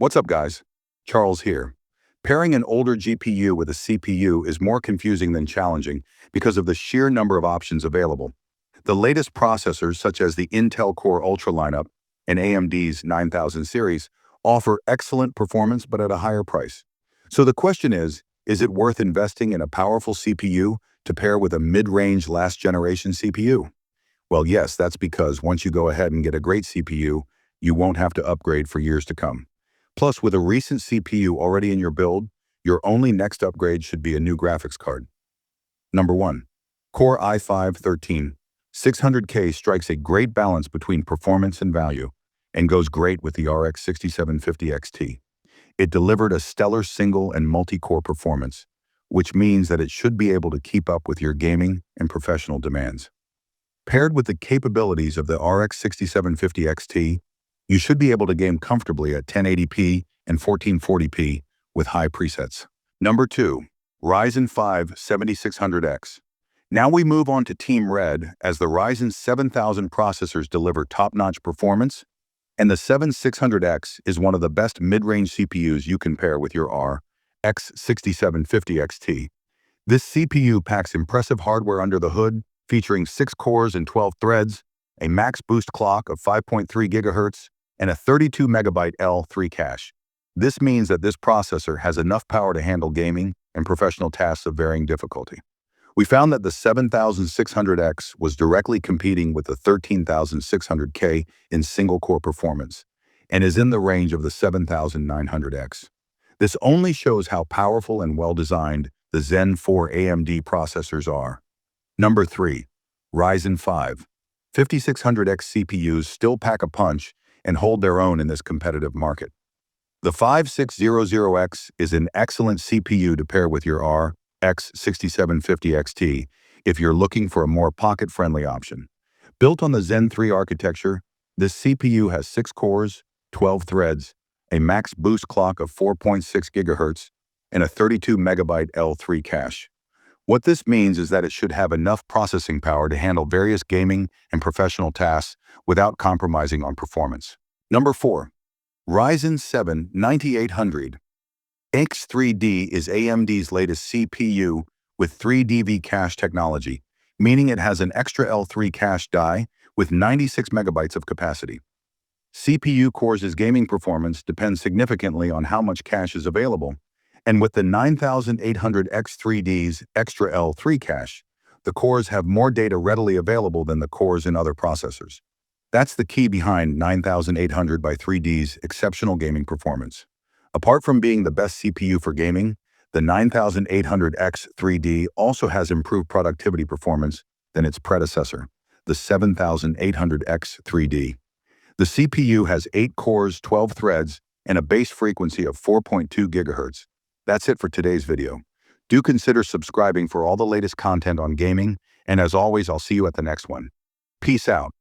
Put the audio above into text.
What's up, guys? Charles here. Pairing an older GPU with a CPU is more confusing than challenging because of the sheer number of options available. The latest processors, such as the Intel Core Ultra lineup and AMD's 9000 series, offer excellent performance but at a higher price. So the question is it worth investing in a powerful CPU to pair with a mid-range last-generation CPU? Well, yes, that's because once you go ahead and get a great CPU, you won't have to upgrade for years to come. Plus, with a recent CPU already in your build, your only next upgrade should be a new graphics card. Number 1. Core i5 13600K strikes a great balance between performance and value, and goes great with the RX 6750 XT. It delivered a stellar single and multi-core performance, which means that it should be able to keep up with your gaming and professional demands. Paired with the capabilities of the RX 6750 XT, you should be able to game comfortably at 1080p and 1440p with high presets. Number 2. Ryzen 5 7600X. Now we move on to Team Red, as the Ryzen 7000 processors deliver top-notch performance, and the 7600X is one of the best mid-range CPUs you can pair with your RX 6750 XT. This CPU packs impressive hardware under the hood, featuring 6 cores and 12 threads, a max boost clock of 5.3 GHz, and a 32 MB L3 cache. This means that this processor has enough power to handle gaming and professional tasks of varying difficulty. We found that the 7600X was directly competing with the 13600K in single-core performance, and is in the range of the 7900X. This only shows how powerful and well-designed the Zen 4 AMD processors are. Number 3. Ryzen 5 5600X CPUs still pack a punch and hold their own in this competitive market. The 5600X is an excellent CPU to pair with your RX 6750 XT if you're looking for a more pocket-friendly option. Built on the Zen 3 architecture, this CPU has 6 cores, 12 threads, a max boost clock of 4.6 GHz, and a 32 MB L3 cache. What this means is that it should have enough processing power to handle various gaming and professional tasks without compromising on performance. Number 4. Ryzen 7 9800. X3D is AMD's latest CPU with 3DV cache technology, meaning it has an extra L3 cache die with 96 MB of capacity. CPU cores' gaming performance depends significantly on how much cache is available, and with the 9800 X3D's extra L3 cache, the cores have more data readily available than the cores in other processors. That's the key behind 9800 by 3D's exceptional gaming performance. Apart from being the best CPU for gaming, the 9800 X3D also has improved productivity performance than its predecessor, the 7800 X3D. The CPU has 8 cores, 12 threads, and a base frequency of 4.2 GHz. That's it for today's video. Do consider subscribing for all the latest content on gaming, and as always, I'll see you at the next one. Peace out.